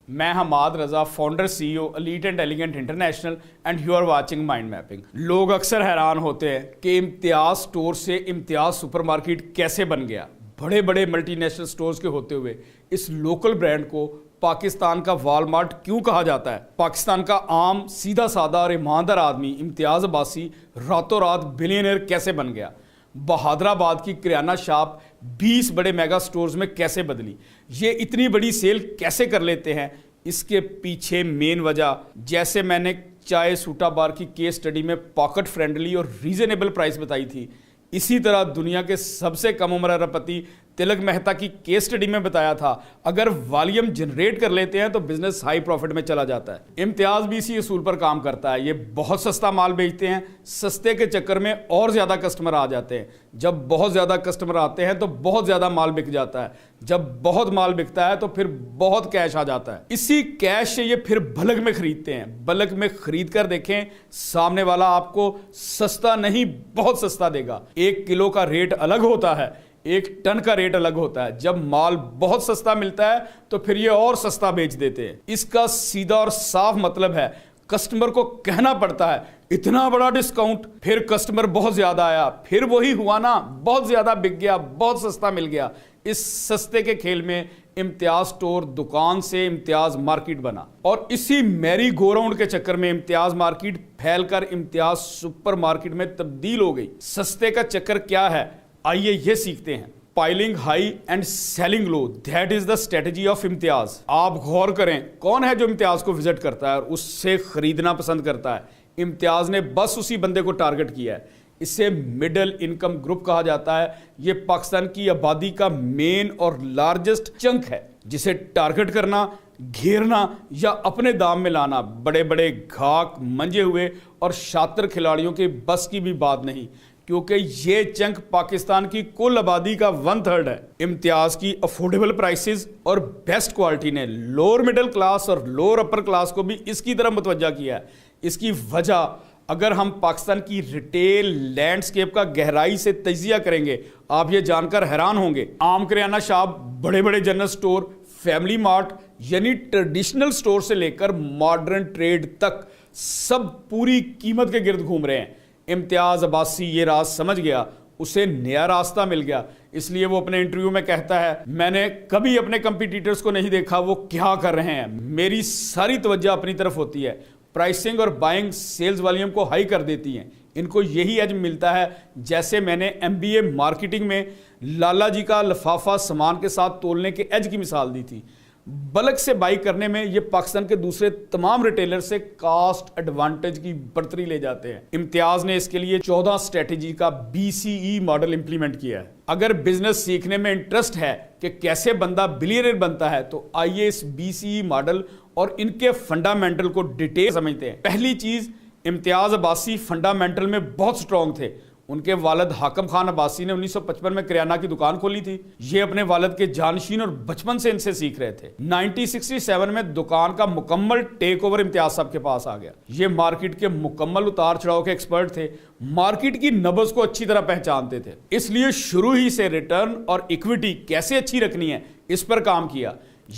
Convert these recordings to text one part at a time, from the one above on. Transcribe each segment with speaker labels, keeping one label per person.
Speaker 1: میں Hammad Raza, founder C E O elite and elegant international, and you are watching mind mapping. لوگ اکثر حیران ہوتے ہیں کہ امتیاز سٹور سے امتیاز سپر مارکیٹ کیسے بن گیا۔ بڑے بڑے ملٹی نیشنل سٹورز کے ہوتے ہوئے اس لوکل برانڈ کو پاکستان کا والمارٹ کیوں کہا جاتا ہے؟ پاکستان کا عام سیدھا سادہ اور ایماندار آدمی امتیاز عباسی راتوں رات بلینئر کیسے بن گیا؟ بہادر آباد کی کریانہ شاپ 20 بڑے میگا سٹورز میں کیسے بدلی؟ یہ اتنی بڑی سیل کیسے کر لیتے ہیں؟ اس کے پیچھے مین وجہ، جیسے میں نے چائے سوٹا بار کی کیس سٹڈی میں پاکٹ فرینڈلی اور ریزنیبل پرائس بتائی تھی، اسی طرح دنیا کے سب سے کم عمر اربپتی تلک مہتا کی کیس سٹڈی میں بتایا تھا، اگر والیوم جنریٹ کر لیتے ہیں تو بزنس ہائی پروفٹ میں چلا جاتا ہے۔ امتیاز بھی اسی اصول پر کام کرتا ہے۔ یہ بہت سستا مال بیچتے ہیں، سستے کے چکر میں اور زیادہ کسٹمر آ جاتے ہیں۔ جب بہت زیادہ کسٹمر آتے ہیں تو بہت زیادہ مال بک جاتا ہے، جب بہت مال بکتا ہے تو پھر بہت کیش آ جاتا ہے۔ اسی کیش سے یہ پھر بلک میں خریدتے ہیں۔ بلک میں خرید کر دیکھیں، سامنے والا آپ کو سستا نہیں بہت سستا دے گا۔ 1 کلو کا ریٹ الگ ہوتا ہے، 1 ٹن کا ریٹ الگ ہوتا ہے۔ جب مال بہت سستا ملتا ہے تو پھر یہ اور سستا بیچ دیتے ہیں۔ اس کا سیدھا اور صاف مطلب ہے، کسٹمر کو کہنا پڑتا ہے اتنا بڑا ڈسکاؤنٹ، پھر کسٹمر بہت زیادہ آیا، پھر وہی ہوا نا، بہت زیادہ بک گیا، بہت سستا مل گیا۔ اس سستے کے کھیل میں امتیاز سٹور دکان سے امتیاز مارکیٹ بنا، اور اسی میری گو راؤنڈ کے چکر میں امتیاز مارکیٹ پھیل کر امتیاز سپر مارکیٹ میں تبدیل ہو گئی۔ سستے کا چکر کیا ہے؟ آئیے یہ سیکھتے ہیں۔ Piling high and selling low, that is the strategy of امتیاز۔ آپ غور کریں، کون ہے جو امتیاز کو وزٹ کرتا ہے اور اس سے خریدنا پسند کرتا ہے؟ امتیاز نے بس اسی بندے کو ٹارگٹ کیا ہے۔ اسے مڈل انکم گروپ کہا جاتا ہے۔ یہ پاکستان کی آبادی کا مین اور لارجسٹ چنک ہے، جسے ٹارگٹ کرنا، گھیرنا یا اپنے دام میں لانا بڑے بڑے گھاک منجے ہوئے اور شاطر کھلاڑیوں کے بس کی بھی بات نہیں، کیونکہ یہ چنک پاکستان کی کل آبادی کا 1/3 ہے۔ امتیاز کی افورڈیبل پرائسز اور بیسٹ کوالٹی نے لوور مڈل کلاس اور لوور اپر کلاس کو بھی اس کی طرف متوجہ کیا ہے۔ اس کی وجہ، اگر ہم پاکستان کی ریٹیل لینڈسکیپ کا گہرائی سے تجزیہ کریں گے، آپ یہ جان کر حیران ہوں گے۔ عام کریانہ شاپ، بڑے بڑے جنرل سٹور، فیملی مارٹ، یعنی ٹریڈیشنل سٹور سے لے کر ماڈرن ٹریڈ تک سب پوری قیمت کے گرد گھوم رہے ہیں۔ امتیاز عباسی یہ راز سمجھ گیا، اسے نیا راستہ مل گیا، اس لیے وہ اپنے انٹرویو میں کہتا ہے، میں نے کبھی اپنے کمپیٹیٹرز کو نہیں دیکھا وہ کیا کر رہے ہیں، میری ساری توجہ اپنی طرف ہوتی ہے۔ پرائسنگ اور بائنگ سیلز والیوم کو ہائی کر دیتی ہیں۔ ان کو یہی ایج ملتا ہے، جیسے میں نے MBA مارکیٹنگ میں لالا جی کا لفافہ سامان کے ساتھ تولنے کے ایج کی مثال دی تھی۔ بلک سے بائی کرنے میں یہ پاکستان کے دوسرے تمام ریٹیلر سے کاسٹ ایڈوانٹیج کی برتری لے جاتے ہیں۔ امتیاز نے اس کے لیے 14 اسٹریٹجی کا BCE ماڈل امپلیمنٹ کیا ہے۔ اگر بزنس سیکھنے میں انٹرسٹ ہے کہ کیسے بندہ بلینئر بنتا ہے تو آئیے اس BCE ماڈل اور ان کے فنڈامنٹل کو ڈیٹیل سمجھتے ہیں۔ پہلی چیز، امتیاز عباسی فنڈامنٹل میں بہت سٹرونگ تھے۔ ان کے والد حاکم خان عباسی نے 1955 میں کریانہ کی دکان کھولی تھی۔ یہ اپنے والد کے جانشین اور بچپن سے ان سے سیکھ رہے تھے۔ 1967 میں دکان کا مکمل ٹیک اوور امتیاز صاحب کے پاس آ گیا۔ یہ مارکیٹ کے مکمل اتار چڑھاؤ کے ایکسپرٹ تھے، مارکیٹ کی نبض کو اچھی طرح پہچانتے تھے، اس لیے شروع ہی سے ریٹرن اور ایکویٹی کیسے اچھی رکھنی ہے اس پر کام کیا۔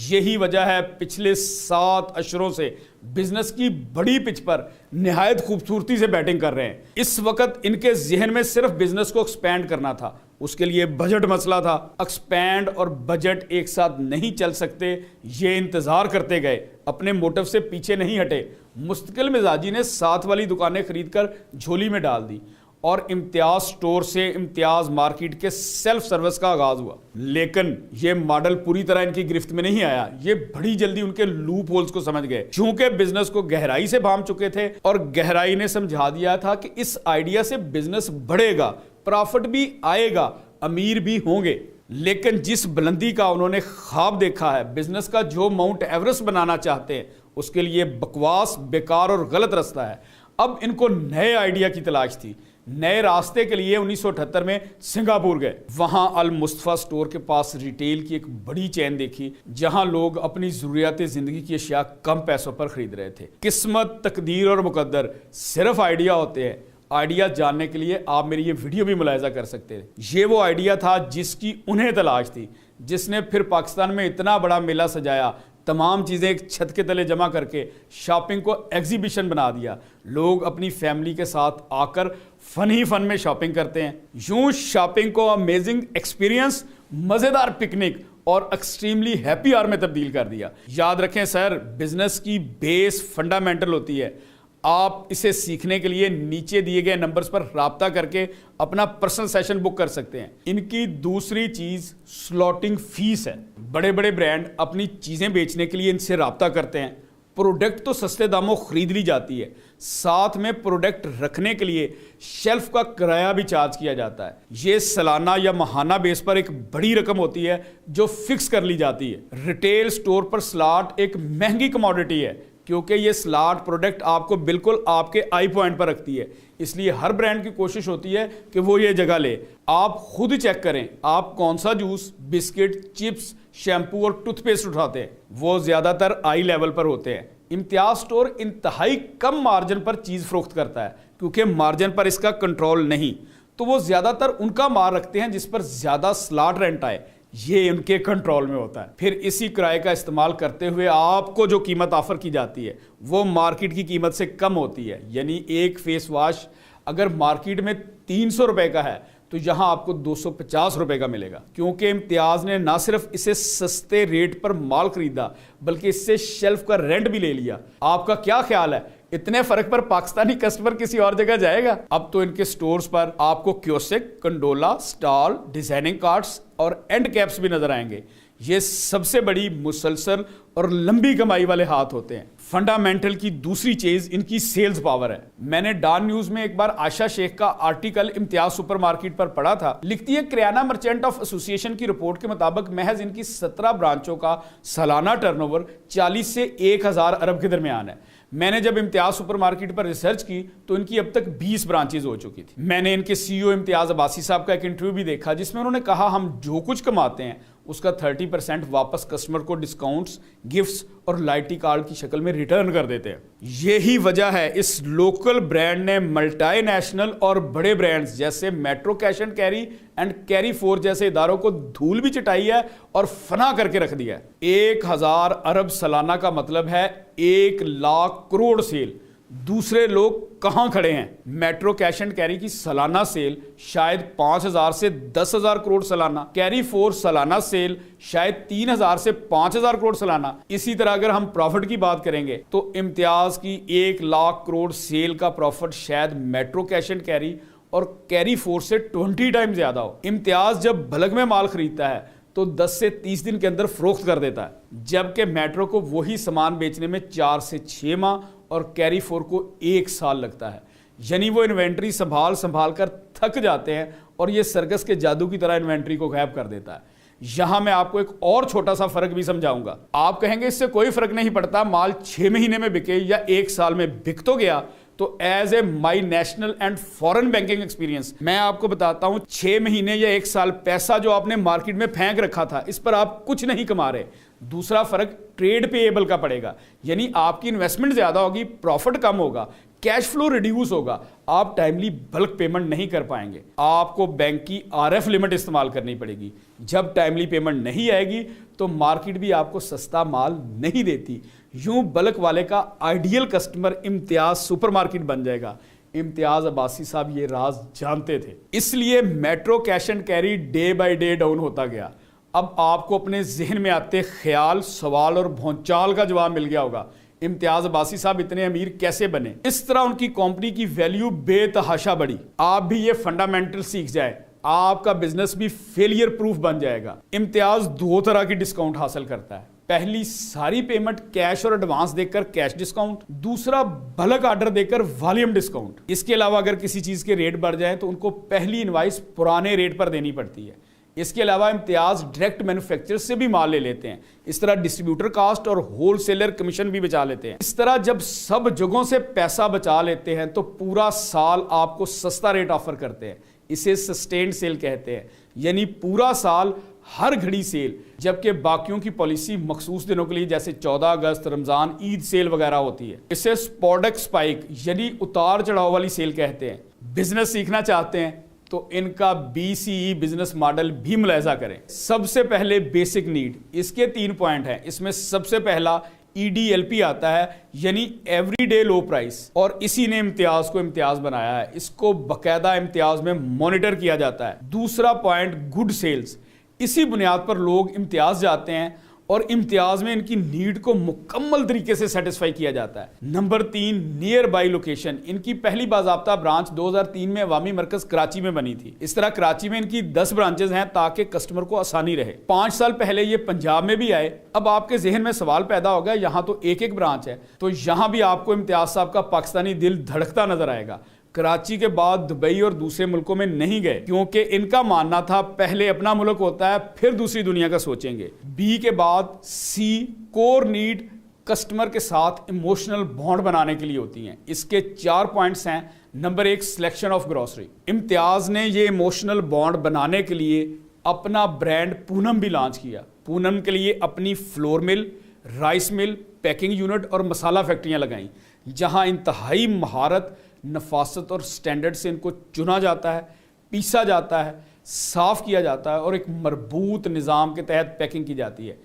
Speaker 1: یہی وجہ ہے پچھلے 7 اشروں سے بزنس کی بڑی پچ پر نہایت خوبصورتی سے بیٹنگ کر رہے ہیں۔ اس وقت ان کے ذہن میں صرف بزنس کو ایکسپینڈ کرنا تھا، اس کے لیے بجٹ مسئلہ تھا۔ ایکسپینڈ اور بجٹ ایک ساتھ نہیں چل سکتے، یہ انتظار کرتے گئے، اپنے موٹو سے پیچھے نہیں ہٹے۔ مستقل مزاجی نے ساتھ والی دکانیں خرید کر جھولی میں ڈال دی اور امتیاز سٹور سے امتیاز مارکیٹ کے سیلف سروس کا آغاز ہوا۔ لیکن یہ ماڈل پوری طرح ان کی گرفت میں نہیں آیا۔ یہ بڑی جلدی ان کے لوپ ہولز کو سمجھ گئے، چونکہ بزنس کو گہرائی سے بھانپ چکے تھے اور گہرائی نے سمجھا دیا تھا کہ اس آئیڈیا سے بزنس بڑھے گا، پرافٹ بھی آئے گا، امیر بھی ہوں گے۔ لیکن جس بلندی کا انہوں نے خواب دیکھا ہے، بزنس کا جو ماؤنٹ ایوریسٹ بنانا چاہتے ہیں، اس کے لیے بکواس، بیکار اور غلط راستہ ہے۔ اب ان کو نئے آئیڈیا کی تلاش تھی۔ نئے راستے کے لیے 1978 میں سنگاپور گئے۔ وہاں المصطفیٰ سٹور کے پاس ریٹیل کی ایک بڑی چین دیکھی، جہاں لوگ اپنی ضروریات زندگی کی اشیاء کم پیسوں پر خرید رہے تھے۔ قسمت، تقدیر اور مقدر صرف آئیڈیا ہوتے ہیں۔ آئیڈیا جاننے کے لیے آپ میری یہ ویڈیو بھی ملاحظہ کر سکتے ہیں۔ یہ وہ آئیڈیا تھا جس کی انہیں تلاش تھی، جس نے پھر پاکستان میں اتنا بڑا میلہ سجایا، تمام چیزیں ایک چھت کے تلے جمع کر کے شاپنگ کو ایگزیبیشن بنا دیا. لوگ اپنی فیملی کے ساتھ آ کر فن ہی فن میں شاپنگ کرتے ہیں. یوں شاپنگ کو امیزنگ ایکسپیرینس، مزیدار پکنک اور ایکسٹریملی ہیپی آور میں تبدیل کر دیا. یاد رکھیں سر، بزنس کی بیس فنڈامنٹل ہوتی ہے. آپ اسے سیکھنے کے لیے نیچے دیے گئے نمبرز پر رابطہ کر کے اپنا پرسنل سیشن بک کر سکتے ہیں. ان کی دوسری چیز سلاٹنگ فیس ہے. بڑے بڑے برانڈ اپنی چیزیں بیچنے کے لیے ان سے رابطہ کرتے ہیں. پروڈکٹ تو سستے داموں خرید لی جاتی ہے، ساتھ میں پروڈکٹ رکھنے کے لیے شیلف کا کرایہ بھی چارج کیا جاتا ہے. یہ سالانہ یا ماہانہ بیس پر ایک بڑی رقم ہوتی ہے جو فکس کر لی جاتی ہے. ریٹیل سٹور پر سلاٹ ایک مہنگی کموڈٹی ہے کیونکہ یہ سلاٹ پروڈکٹ آپ کو بالکل آپ کے آئی پوائنٹ پر رکھتی ہے. اس لیے ہر برانڈ کی کوشش ہوتی ہے کہ وہ یہ جگہ لے. آپ خود چیک کریں آپ کون سا جوس، بسکٹ، چپس، شیمپو اور ٹوتھ پیسٹ اٹھاتے ہیں. وہ زیادہ تر آئی لیول پر ہوتے ہیں. امتیاز سٹور انتہائی کم مارجن پر چیز فروخت کرتا ہے کیونکہ مارجن پر اس کا کنٹرول نہیں، تو وہ زیادہ تر ان کا مار رکھتے ہیں جس پر زیادہ سلاٹ رینٹ آئے. یہ ان کے کنٹرول میں ہوتا ہے. پھر اسی کرائے کا استعمال کرتے ہوئے آپ کو جو قیمت آفر کی جاتی ہے وہ مارکیٹ کی قیمت سے کم ہوتی ہے. یعنی ایک فیس واش اگر مارکیٹ میں 300 روپے کا ہے تو یہاں آپ کو 250 روپے کا ملے گا. کیونکہ امتیاز نے نہ صرف اسے سستے ریٹ پر مال خریدا بلکہ اس سے شیلف کا رینٹ بھی لے لیا. آپ کا کیا خیال ہے اتنے فرق پر پاکستانی کسٹمر کسی اور جگہ جائے گا؟ اب تو ان کے سٹورز پر آپ کو کیوسک، کنڈولا، سٹال، ڈیزائننگ کارٹس اور اینڈ کیپس بھی نظر آئیں گے. یہ سب سے بڑی مسلسل اور لمبی کمائی والے ہاتھ ہوتے ہیں. فنڈامنٹل کی دوسری چیز ان کی سیلز پاور ہے. میں نے ڈان نیوز میں ایک بار عائشہ شیخ کا آرٹیکل امتیاز سپر مارکیٹ پر پڑھا تھا. لکھتی ہے کریانہ مرچنٹ آف ایسوسی ایشن کی رپورٹ کے مطابق محض ان کی 17 برانچوں کا سالانہ ٹرن اوور 40 سے 1000 ارب کے درمیان ہے. میں نے جب امتیاز سپر مارکیٹ پر ریسرچ کی تو ان کی اب تک 20 برانچز ہو چکی تھی. میں نے ان کے سی ای او امتیاز عباسی صاحب کا ایک انٹرویو بھی دیکھا جس میں انہوں نے کہا ہم جو کچھ کماتے ہیں اس کا 30% واپس کسٹمر کو ڈسکاؤنٹس، گفٹس اور لائٹی کارڈ کی شکل میں ریٹرن کر دیتے ہیں. یہی وجہ ہے اس لوکل برانڈ نے ملٹی نیشنل اور بڑے برانڈز جیسے Metro Cash and Carry and Carrefour جیسے اداروں کو دھول بھی چٹائی ہے اور فنا کر کے رکھ دیا ہے. 1000 ارب سالانہ کا مطلب ہے 1 لاکھ کروڑ سیل. دوسرے لوگ کہاں کھڑے ہیں؟ میٹرو کیش اینڈ کیری کی سالانہ سیل شاید 5000 سے 10,000 کروڑ سالانہ، کیری فور سالانہ سیل شاید 3000 سے 5000 کروڑ سالانہ. اسی طرح اگر ہم پروفٹ کی بات کریں گے تو امتیاز کی 1 لاکھ کروڑ سیل کا پروفٹ شاید میٹرو کیش اینڈ کیری اور کیری فور سے 20 ٹائم زیادہ ہو. امتیاز جب بلک میں مال خریدتا ہے تو 10 سے 30 دن کے اندر فروخت کر دیتا ہے، جبکہ میٹرو کو وہی سامان بیچنے میں 4 سے 6 ماہ اور کیری فور کو 1 سال لگتا ہے. یعنی وہ انوینٹری سنبھال کر تھک جاتے ہیں اور یہ سرکس کے جادو کی طرح انوینٹری کو غائب کر دیتا ہے. یہاں میں آپ کو ایک اور چھوٹا سا فرق بھی سمجھاؤں گا. آپ کہیں گے اس سے کوئی فرق نہیں پڑتا، مال 6 مہینے میں بکے یا 1 سال میں بک تو گیا. تو as a my national and foreign banking experience میں آپ کو بتاتا ہوں 6 مہینے یا 1 سال پیسہ جو آپ نے مارکیٹ میں پھینک رکھا تھا اس پر آپ کچھ نہیں کما رہے. دوسرا فرق ٹریڈ پے ایبل کا پڑے گا. یعنی آپ کی انویسٹمنٹ زیادہ ہوگی، پروفٹ کم ہوگا، کیش فلو ریڈیوس ہوگا، آپ ٹائملی بلک پیمنٹ نہیں کر پائیں گے. آپ کو بینک کی RF لمٹ استعمال کرنی پڑے گی. جب ٹائملی پیمنٹ نہیں آئے گی تو مارکیٹ بھی آپ کو سستا مال نہیں دیتی. یوں بلک والے کا آئیڈیل کسٹمر امتیاز سپر مارکیٹ بن جائے گا. امتیاز عباسی صاحب یہ راز جانتے تھے، اس لیے metro Cash and carry day by day down ہوتا گیا. اب آپ کو اپنے ذہن میں آتے خیال، سوال اور بھونچال کا جواب مل گیا ہوگا. امتیاز عباسی صاحب اتنے امیر کیسے بنے؟ اس طرح ان کی کمپنی کی ویلیو بے تحاشا بڑھی. آپ بھی یہ فنڈامنٹل سیکھ جائے، آپ کا بزنس بھی فیلئر پروف بن جائے گا. امتیاز 2 طرح کی ڈسکاؤنٹ حاصل کرتا ہے. پہلی ساری پیمنٹ کیش اور ایڈوانس دے کر کیش ڈسکاؤنٹ، دوسرا بلک آرڈر دے کر والیوم ڈسکاؤنٹ. اس کے علاوہ اگر کسی چیز کے ریٹ بڑھ جائیں تو ان کو پہلی انوائس پرانے ریٹ پر دینی پڑتی ہے. اس کے علاوہ امتیاز ڈائریکٹ مینوفیکچر سے بھی مال لے لیتے ہیں. اس طرح ڈسٹریبیوٹر کاسٹ اور ہول سیلر کمیشن بھی بچا لیتے ہیں. اس طرح جب سب جگہوں سے پیسہ بچا لیتے ہیں تو پورا سال آپ کو سستا ریٹ آفر کرتے ہیں. اسے سسٹینڈ سیل کہتے ہیں، یعنی پورا سال ہر گھڑی سیل، جبکہ باقیوں کی پالیسی مخصوص دنوں کے لیے جیسے 14 اگست، رمضان، عید سیل وغیرہ ہوتی ہے. اسے سپوڈک سپائک یعنی اتار چڑھاؤ والی سیل کہتے ہیں. بزنس سیکھنا چاہتے ہیں؟ تو ان کا BCE بزنس ماڈل بھی ملاحظہ کریں۔ سب سے پہلے بیسک نیڈ، اس کے 3 پوائنٹ ہیں۔ اس میں سب سے پہلا EDLP آتا ہے، یعنی ایوری ڈے لو پرائس، اور اسی نے امتیاز کو امتیاز بنایا ہے۔ اس کو باقاعدہ امتیاز میں مانیٹر کیا جاتا ہے۔ دوسرا پوائنٹ گڈ سیلز، اسی بنیاد پر لوگ امتیاز جاتے ہیں اور امتیاز میں ان کی نیڈ کو مکمل طریقے سے سیٹسفائی کیا جاتا ہے۔ نمبر 3 نیئر بائی لوکیشن، ان کی پہلی باضابطہ برانچ 2003 میں عوامی مرکز کراچی میں بنی تھی۔ اس طرح کراچی میں ان کی 10 برانچز ہیں تاکہ کسٹمر کو آسانی رہے۔ 5 سال پہلے یہ پنجاب میں بھی آئے۔ اب آپ کے ذہن میں سوال پیدا ہوگا، یہاں تو ایک برانچ ہے، تو یہاں بھی آپ کو امتیاز صاحب کا پاکستانی دل دھڑکتا نظر آئے گا۔ کراچی کے بعد دبئی اور دوسرے ملکوں میں نہیں گئے، کیونکہ ان کا ماننا تھا پہلے اپنا ملک ہوتا ہے پھر دوسری دنیا کا سوچیں گے۔ بی کے بعد سی کور نیڈ کسٹمر کے ساتھ ایموشنل بانڈ بنانے کے لیے ہوتی ہیں۔ اس کے 4 پوائنٹس ہیں۔ نمبر 1 سلیکشن آف گروسری، امتیاز نے یہ ایموشنل بانڈ بنانے کے لیے اپنا برانڈ پونم بھی لانچ کیا۔ پونم کے لیے اپنی فلور مل، رائس مل، پیکنگ یونٹ اور مسالہ فیکٹریاں لگائیں، جہاں انتہائی مہارت، نفاست اور سٹینڈرڈ سے ان کو چنا جاتا ہے، پیسا جاتا ہے، صاف کیا جاتا ہے اور ایک مربوط نظام کے تحت پیکنگ کی جاتی ہے۔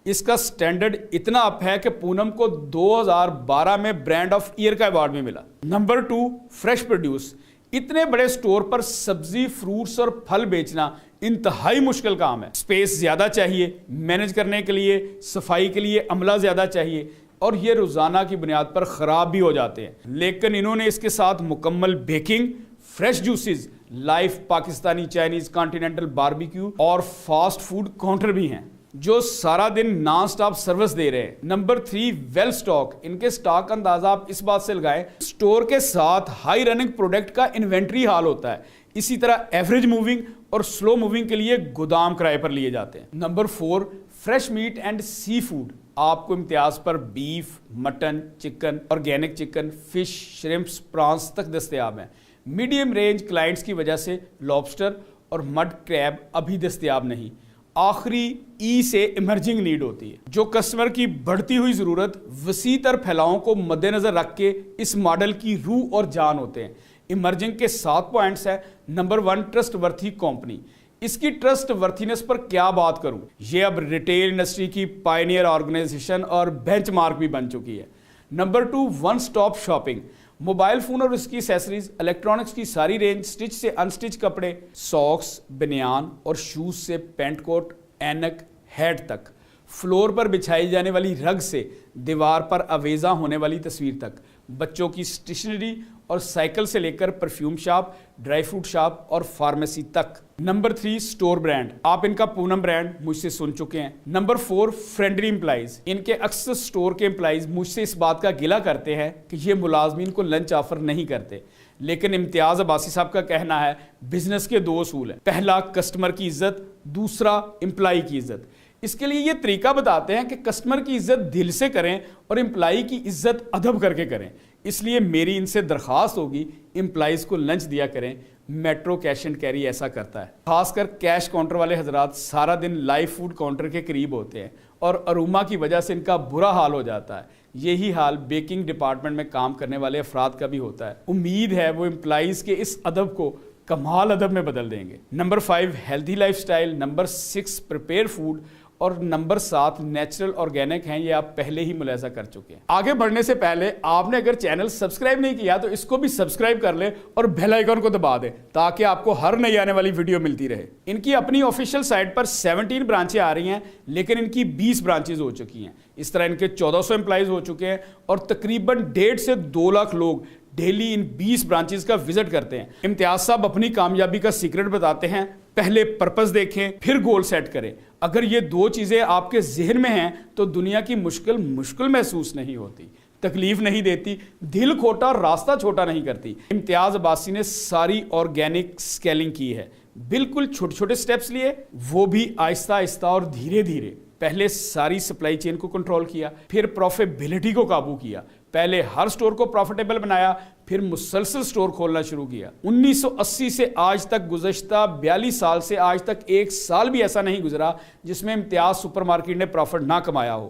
Speaker 1: اس کا سٹینڈرڈ اتنا اپ ہے کہ پونم کو 2012 میں برانڈ آف ایئر کا ایوارڈ بھی ملا۔ نمبر 2 فریش پروڈیوس، اتنے بڑے سٹور پر سبزی، فروٹس اور پھل بیچنا انتہائی مشکل کام ہے۔ سپیس زیادہ چاہیے، مینج کرنے کے لیے، صفائی کے لیے عملہ زیادہ چاہیے، اور یہ روزانہ کی بنیاد پر خراب بھی ہو جاتے ہیں۔ لیکن انہوں نے اس کے ساتھ مکمل بیکنگ، فریش جوسز، لائف پاکستانی، چائنیز، کانٹیننٹل باربیکیو اور فاسٹ فوڈ کاؤنٹر بھی ہیں جو سارا دن نان سٹاپ سروس دے رہے ہیں۔ نمبر 3 ویل سٹاک، ان کے سٹاک اندازہ آپ اس بات سے لگائیں، سٹور کے ساتھ ہائی رننگ پروڈکٹ کا انوینٹری حال ہوتا ہے۔ اسی طرح ایوریج موونگ اور سلو موونگ کے لیے گودام کرائے پر لیے جاتے ہیں۔ Number 4 fresh meat and seafood, آپ کو امتیاز پر beef, mutton, chicken, organic chicken, fish, shrimps, prawns تک دستیاب ہیں۔ میڈیم رینج کلائنٹس کی وجہ سے لابسٹر اور مڈ کریب ابھی دستیاب نہیں۔ آخری ای سے ایمرجنگ نیڈ ہوتی ہے، جو کسٹمر کی بڑھتی ہوئی ضرورت، وسیع تر پھیلاؤں کو مد نظر رکھ کے اس ماڈل کی روح اور جان ہوتے ہیں۔ ایمرجنگ کے 7 پوائنٹس ہیں۔ نمبر 1 ٹرسٹ ورتھی کمپنی، اس کی ٹرسٹ ورتھینس پر کیا بات کروں، یہ اب ریٹیل انڈسٹری کی پائنیئر آرگنائزیشن اور بینچ مارک بھی بن چکی ہے۔ Number 2 one stop shopping, mobile phone اور اس کی ایکسیسریز، الیکٹرانکس کی ساری رینج، سٹچ سے انسٹچ کپڑے، ساکس، بنیان اور شوز سے پینٹ کوٹ، اینک، ہیڈ تک، فلور پر بچھائی جانے والی رگ سے دیوار پر آویزاں ہونے والی تصویر تک، بچوں کی اسٹیشنری اور سائیکل سے لے کر perfume shop, dry fruit shop اور فارمیسی تک۔ نمبر 3 سٹور برانڈ، آپ ان کا پونم برانڈ مجھ سے سن چکے ہیں۔ نمبر 4 فرینڈلی امپلائیز، ان کے اکثر سٹور کے امپلائیز مجھ سے اس بات کا گلہ کرتے ہیں کہ یہ ملازمین کو لنچ آفر نہیں کرتے، لیکن امتیاز عباسی صاحب کا کہنا ہے بزنس کے 2 اصول ہیں، پہلا کسٹمر کی عزت، دوسرا امپلائی کی عزت۔ اس کے لیے یہ طریقہ بتاتے ہیں کہ کسٹمر کی عزت دل سے کریں اور امپلائی کی عزت ادب کر کے کریں۔ اس لیے میری ان سے درخواست ہوگی امپلائیز کو لنچ دیا کریں۔ میٹرو کیش اینڈ کیری ایسا کرتا ہے، خاص کر کیش کاؤنٹر والے حضرات سارا دن لائف فوڈ کاؤنٹر کے قریب ہوتے ہیں اور اروما کی وجہ سے ان کا برا حال ہو جاتا ہے۔ یہی حال بیکنگ ڈپارٹمنٹ میں کام کرنے والے افراد کا بھی ہوتا ہے۔ امید ہے وہ امپلائیز کے اس ادب کو کمال ادب میں بدل دیں گے۔ Number 5 healthy life style, number 6 prepare food اور نمبر 7 نیچرل آرگینک ہیں، یہ آپ پہلے ہی ملاحظہ کر چکے ہیں۔ آگے بڑھنے سے پہلے آپ نے اگر چینل سبسکرائب نہیں کیا تو اس کو بھی سبسکرائب کر لیں اور بیل آئیکن کو دبا دیں تاکہ آپ کو ہر نئی آنے والی ویڈیو ملتی رہے۔ ان کی اپنی آفیشیل سائٹ پر 17 برانچیں آ رہی ہیں، لیکن ان کی 20 برانچز ہو چکی ہیں۔ اس طرح ان کے 1400 امپلائیز ہو چکے ہیں اور تقریباً 1.5 سے 2 لاکھ لوگ ڈیلی ان 20 برانچز کا وزٹ کرتے ہیں۔ امتیاز صاحب اپنی کامیابی کا سیکرٹ بتاتے ہیں، پہلے پرپس دیکھیں پھر گول سیٹ کریں۔ اگر یہ 2 چیزیں آپ کے ذہن میں ہیں تو دنیا کی مشکل محسوس نہیں ہوتی، تکلیف نہیں دیتی، دل کھوٹا، راستہ چھوٹا نہیں کرتی۔ امتیاز عباسی نے ساری آرگینک سکیلنگ کی ہے، بالکل چھوٹے چھوٹے سٹیپس لیے، وہ بھی آہستہ آہستہ اور دھیرے دھیرے۔ پہلے ساری سپلائی چین کو کنٹرول کیا، پھر پروفیٹیبلٹی کو قابو کیا، پہلے ہر سٹور کو پروفیٹیبل بنایا، پھر مسلسل سٹور کھولنا شروع کیا۔ 1980 سے آج تک گزشتہ 42 سال سے آج تک 1 سال بھی ایسا نہیں گزرا جس میں امتیاز سپر مارکیٹ نے پروفٹ نہ کمایا ہو۔